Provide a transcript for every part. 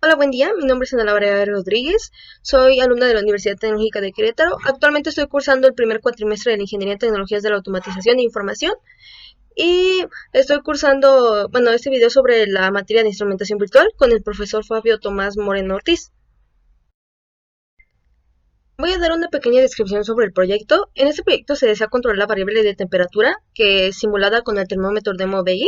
Hola, buen día. Mi nombre es Ana Laura Rodríguez. Soy alumna de la Universidad Tecnológica de Querétaro. Actualmente estoy cursando el primer cuatrimestre de la Ingeniería en Tecnologías de la Automatización e Información. Y estoy cursando, este video sobre la materia de instrumentación virtual con el profesor Fabio Tomás Moreno Ortiz. Voy a dar una pequeña descripción sobre el proyecto. En este proyecto se desea controlar la variable de temperatura, que es simulada con el termómetro Demo BI,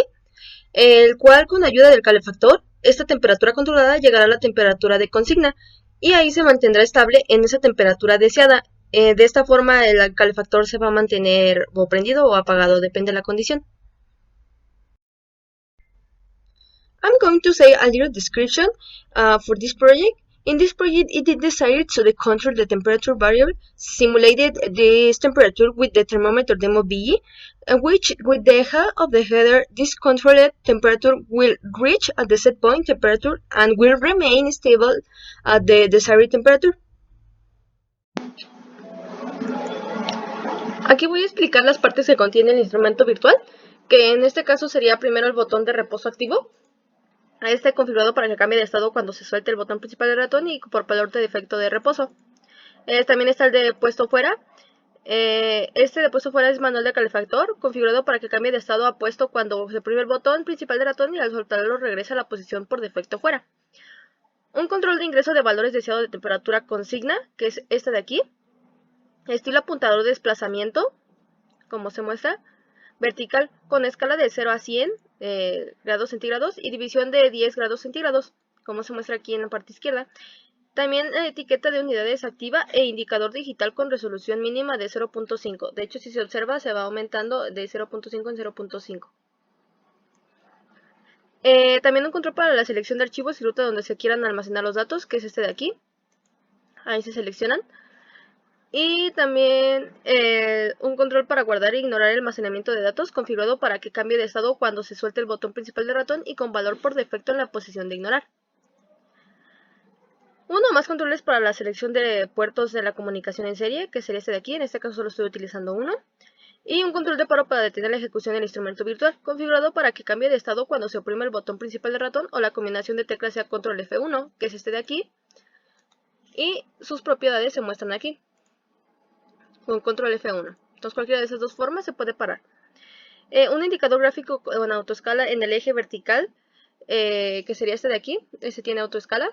el cual con ayuda del calefactor, esta temperatura controlada llegará a la temperatura de consigna y ahí se mantendrá estable en esa temperatura deseada. De esta forma el calefactor se va a mantener o prendido o apagado, depende de la condición. I'm going to say a little description for this project. In this project, it is desired to control the temperature variable, simulated this temperature with the thermometer demo BE, which with the help of the header, this controlled temperature will reach at the set point temperature and will remain stable at the desired temperature. Aquí voy a explicar las partes que contiene el instrumento virtual, que en este caso sería primero el botón de reposo activo. Este configurado para que cambie de estado cuando se suelte el botón principal del ratón y por valor de defecto de reposo. También está el de puesto fuera. Este de puesto fuera es manual de calefactor, configurado para que cambie de estado a puesto cuando se oprime el botón principal del ratón y al soltarlo regresa a la posición por defecto fuera. Un control de ingreso de valores deseados de temperatura consigna, que es este de aquí. Estilo apuntador de desplazamiento, como se muestra. Vertical con escala de 0 a 100 grados centígrados y división de 10 grados centígrados, como se muestra aquí en la parte izquierda. También etiqueta de unidades activa e indicador digital con resolución mínima de 0.5. De hecho, si se observa, se va aumentando de 0.5 en 0.5. También un control para la selección de archivos y ruta donde se quieran almacenar los datos, que es este de aquí. Ahí se seleccionan. Y también un control para guardar e ignorar el almacenamiento de datos, configurado para que cambie de estado cuando se suelte el botón principal del ratón y con valor por defecto en la posición de ignorar. Uno o más controles para la selección de puertos de la comunicación en serie, que sería este de aquí, en este caso solo estoy utilizando uno. Y un control de paro para detener la ejecución del instrumento virtual, configurado para que cambie de estado cuando se oprime el botón principal del ratón o la combinación de teclas sea control F1, que es este de aquí. Y sus propiedades se muestran aquí, con control F1. Entonces cualquiera de esas dos formas se puede parar. Un indicador gráfico con autoescala en el eje vertical, que sería este de aquí. Este tiene autoescala.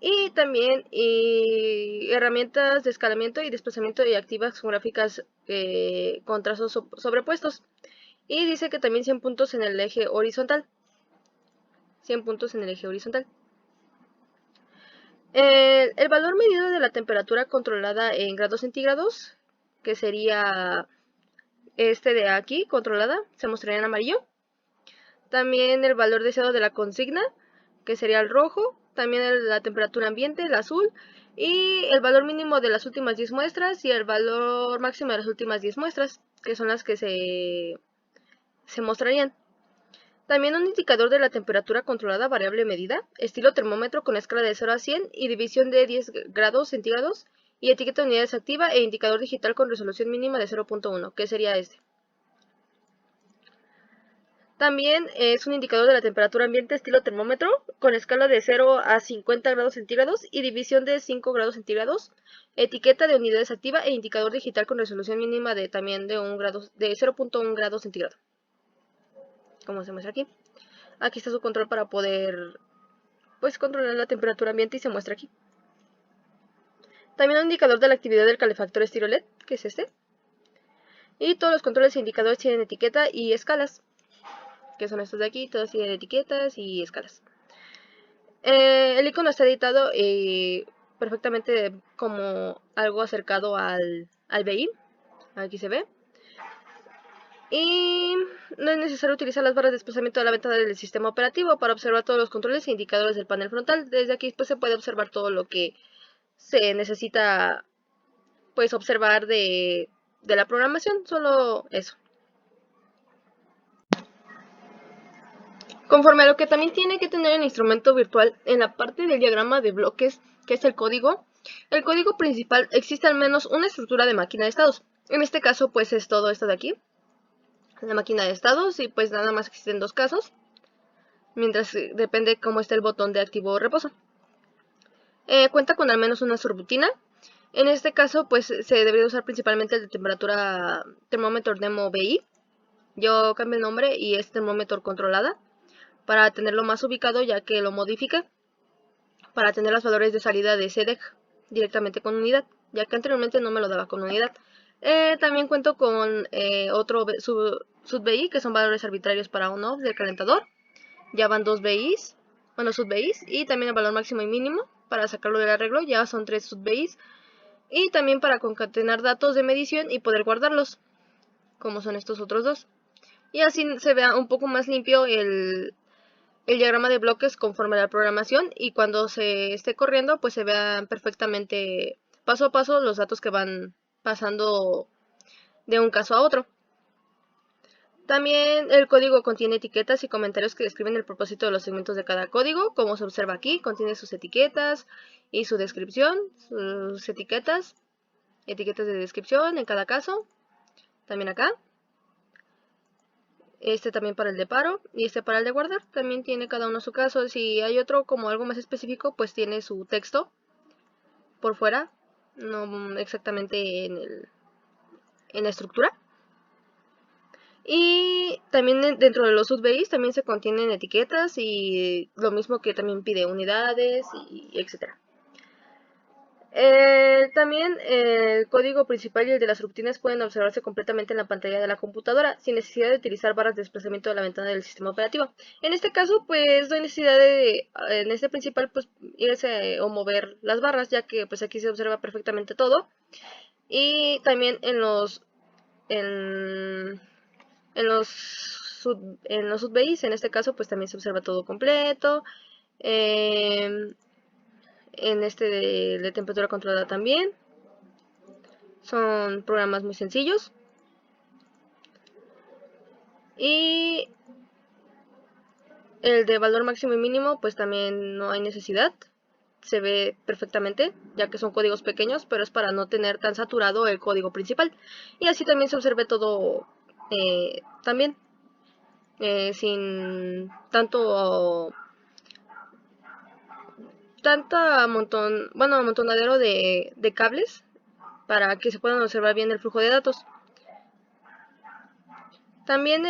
Y también herramientas de escalamiento y desplazamiento y activas con gráficas con trazos sobrepuestos. Y dice que también 100 puntos en el eje horizontal. 100 puntos en el eje horizontal. El valor medido de la temperatura controlada en grados centígrados, que sería este de aquí, controlada, se mostraría en amarillo. También el valor deseado de la consigna, que sería el rojo. También la temperatura ambiente, el azul. Y el valor mínimo de las últimas 10 muestras y el valor máximo de las últimas 10 muestras, que son las que se mostrarían. También un indicador de la temperatura controlada variable medida, estilo termómetro con escala de 0 a 100 y división de 10 grados centígrados, y etiqueta de unidades activa e indicador digital con resolución mínima de 0.1, que sería este. También es un indicador de la temperatura ambiente estilo termómetro con escala de 0 a 50 grados centígrados y división de 5 grados centígrados, etiqueta de unidades activa e indicador digital con resolución mínima de también de 0.1 grados centígrado, como se muestra aquí. Aquí está su control para poder controlar la temperatura ambiente y se muestra aquí. También un indicador de la actividad del calefactor estilo LED, que es este. Y todos los controles e indicadores tienen etiqueta y escalas, que son estos de aquí, todos tienen etiquetas y escalas. El icono está editado perfectamente como algo acercado al BI, aquí se ve. Y no es necesario utilizar las barras de desplazamiento de la ventana del sistema operativo para observar todos los controles e indicadores del panel frontal. Desde aquí se puede observar todo lo que se necesita observar de la programación, solo eso. Conforme a lo que también tiene que tener el instrumento virtual, en la parte del diagrama de bloques, que es el código principal, existe al menos una estructura de máquina de estados. En este caso, es todo esto de aquí, la máquina de estados, y nada más existen dos casos. mientras depende cómo esté el botón de activo o reposo. Cuenta con al menos una subrutina. En este caso, pues se debería usar principalmente el de temperatura termómetro demo BI. Yo cambio el nombre y es termómetro controlada para tenerlo más ubicado, ya que lo modifique para tener los valores de salida de SEDEC directamente con unidad, ya que anteriormente no me lo daba con unidad. También cuento con otro sub-BI, que son valores arbitrarios para on-off del calentador. Ya van 2 BIs, bueno, sub-BIs, y también el valor máximo y mínimo para sacarlo del arreglo, ya son 3 sub-BIs. Y también para concatenar datos de medición y poder guardarlos, como son estos otros dos. Y así se vea un poco más limpio el diagrama de bloques conforme a la programación, y cuando se esté corriendo pues se vean perfectamente paso a paso los datos que van pasando de un caso a otro. También el código contiene etiquetas y comentarios que describen el propósito de los segmentos de cada código. Como se observa aquí, contiene sus etiquetas y su descripción, sus etiquetas de descripción en cada caso. También acá. Este también para el de paro y este para el de guardar. También tiene cada uno su caso. Si hay otro como algo más específico, pues tiene su texto por fuera, no exactamente en la estructura. Y también dentro de los UDBIs también se contienen etiquetas y lo mismo que también pide unidades y etcétera. También el código principal y el de las rutinas pueden observarse completamente en la pantalla de la computadora sin necesidad de utilizar barras de desplazamiento de la ventana del sistema operativo. En este caso, pues no hay necesidad de, en este principal, pues irse o mover las barras, ya que pues aquí se observa perfectamente todo. Y también en los UDBIs, en este caso, pues también se observa todo completo. En este de temperatura controlada también. Son programas muy sencillos. Y el de valor máximo y mínimo, pues también no hay necesidad. Se ve perfectamente, ya que son códigos pequeños, pero es para no tener tan saturado el código principal. Y así también se observe todo también, sin tanto amontonadero de cables, para que se puedan observar bien el flujo de datos. También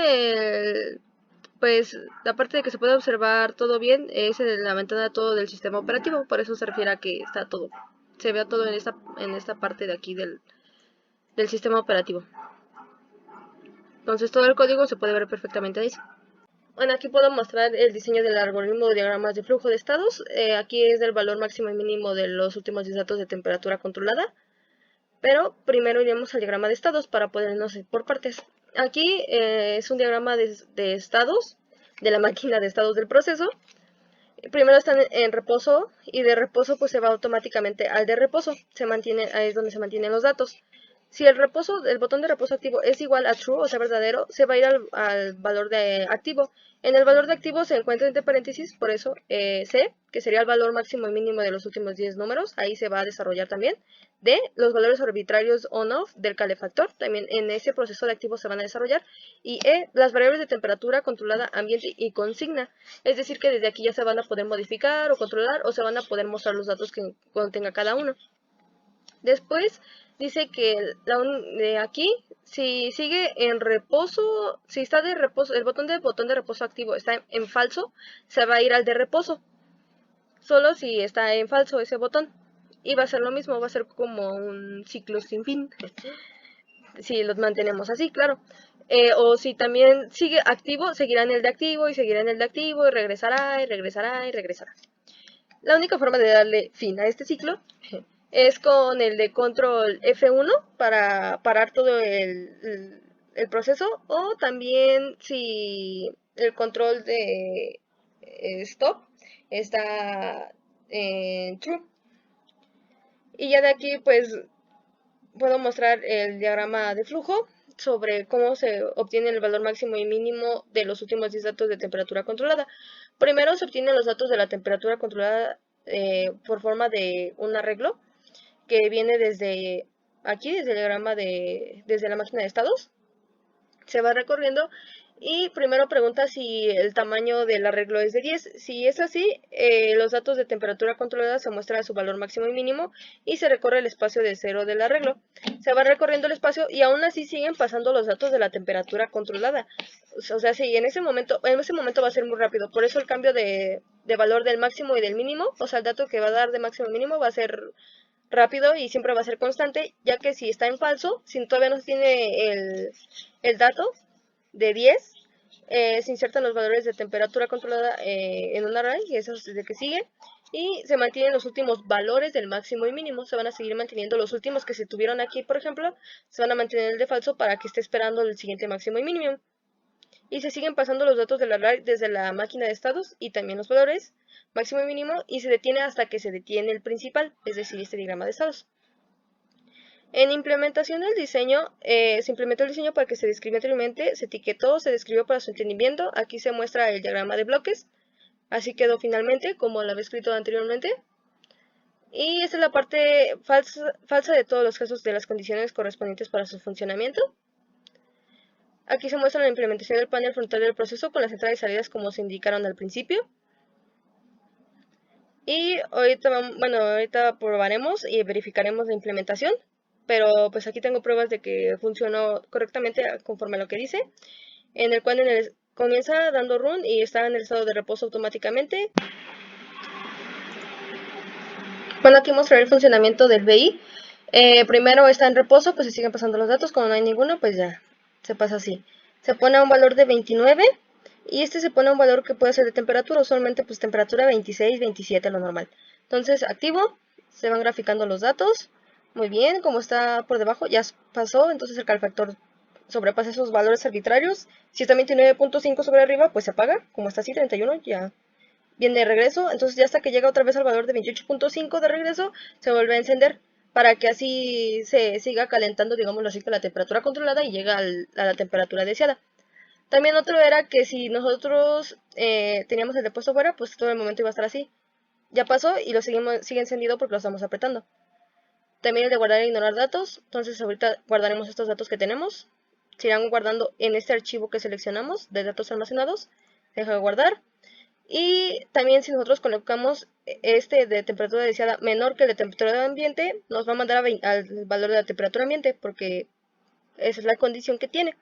pues aparte de que se puede observar todo bien, es en la ventana todo del sistema operativo, por eso se refiere a que está todo, se vea todo en esta parte de aquí del sistema operativo. Entonces todo el código se puede ver perfectamente ahí. Bueno, aquí puedo mostrar el diseño del algoritmo de diagramas de flujo de estados. Aquí es del valor máximo y mínimo de los últimos 10 datos de temperatura controlada. Pero primero iremos al diagrama de estados para podernos ir por partes. Aquí es un diagrama de estados, de la máquina de estados del proceso. Primero están en reposo y de reposo pues se va automáticamente al de reposo. Ahí es donde se mantienen los datos. Si el botón de reposo activo es igual a true, o sea verdadero, se va a ir al valor de activo. En el valor de activo se encuentra entre paréntesis, por eso C, que sería el valor máximo y mínimo de los últimos 10 números, ahí se va a desarrollar también. D, los valores arbitrarios on-off del calefactor, también en ese proceso de activo se van a desarrollar. Y E, las variables de temperatura, controlada, ambiente y consigna. Es decir, que desde aquí ya se van a poder modificar o controlar, o se van a poder mostrar los datos que contenga cada uno. Después dice que de aquí, si sigue en reposo, si está de reposo, el botón de reposo activo está en falso, se va a ir al de reposo. Solo si está en falso ese botón. Y va a ser lo mismo, va a ser como un ciclo sin fin. Si los mantenemos así, claro. O si también sigue activo, seguirá en el de activo y seguirá en el de activo y regresará y regresará y regresará. La única forma de darle fin a este ciclo es con el de control F1 para parar todo el proceso, o también si el control de stop está en true. Y ya de aquí pues puedo mostrar el diagrama de flujo sobre cómo se obtiene el valor máximo y mínimo de los últimos 10 datos de temperatura controlada. Primero se obtienen los datos de la temperatura controlada por forma de un arreglo que viene desde aquí, desde el diagrama desde la máquina de estados. Se va recorriendo Y primero pregunta si el tamaño del arreglo es de 10. Si es así, los datos de temperatura controlada se muestran a su valor máximo y mínimo y se recorre el espacio de cero del arreglo. Se va recorriendo el espacio y aún así siguen pasando los datos de la temperatura controlada. O sea, sí, en ese momento va a ser muy rápido. Por eso el cambio de valor del máximo y del mínimo, o sea, el dato que va a dar de máximo y mínimo va a ser rápido y siempre va a ser constante, ya que si está en falso, si todavía no tiene el dato de 10, se insertan los valores de temperatura controlada en un array, y eso es el que sigue, y se mantienen los últimos valores del máximo y mínimo. Se van a seguir manteniendo los últimos que se tuvieron aquí, por ejemplo, se van a mantener el de falso para que esté esperando el siguiente máximo y mínimo. Y se siguen pasando los datos del array desde la máquina de estados y también los valores máximo y mínimo, y se detiene hasta que se detiene el principal, es decir, este diagrama de estados. En implementación del diseño, se implementó el diseño para que se describiera anteriormente, se etiquetó, se describió para su entendimiento. Aquí se muestra el diagrama de bloques. Así quedó finalmente, como lo había escrito anteriormente. Y esta es la parte falsa de todos los casos de las condiciones correspondientes para su funcionamiento. Aquí se muestra la implementación del panel frontal del proceso con las entradas y salidas como se indicaron al principio. Y ahorita probaremos y verificaremos la implementación, pero pues aquí tengo pruebas de que funcionó correctamente conforme a lo que dice, en el cual comienza dando run y está en el estado de reposo automáticamente. Bueno, aquí mostraré el funcionamiento del BI. Primero está en reposo, pues se siguen pasando los datos. Como no hay ninguno, pues ya se pasa así. Se pone a un valor de 29 y este se pone a un valor que puede ser de temperatura, usualmente pues temperatura 26, 27 lo normal. Entonces activo, se van graficando los datos. Muy bien, como está por debajo ya pasó, entonces el calefactor sobrepasa esos valores arbitrarios. Si está 29.5 sobre arriba, pues se apaga. Como está así, 31, ya viene de regreso. Entonces ya hasta que llega otra vez al valor de 28.5 de regreso, se vuelve a encender para que así se siga calentando, digámoslo así, con la temperatura controlada y llega a la temperatura deseada. También otro era que si nosotros teníamos el depósito fuera, pues todo el momento iba a estar así. Ya pasó y sigue encendido porque lo estamos apretando. También el de guardar e ignorar datos. Entonces ahorita guardaremos estos datos que tenemos. Se irán guardando en este archivo que seleccionamos de datos almacenados. Deja de guardar. Y también si nosotros colocamos este de temperatura deseada menor que el de temperatura de ambiente, nos va a mandar al valor de la temperatura ambiente, porque esa es la condición que tiene.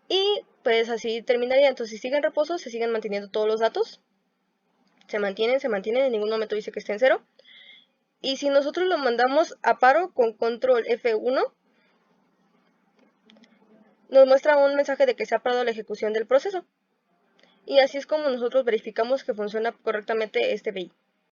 Y pues así terminaría. Entonces si sigue en reposo, se siguen manteniendo todos los datos. Se mantienen, en ningún momento dice que esté en cero. Y si nosotros lo mandamos a paro con control F1, nos muestra un mensaje de que se ha parado la ejecución del proceso. Y así es como nosotros verificamos que funciona correctamente este BI.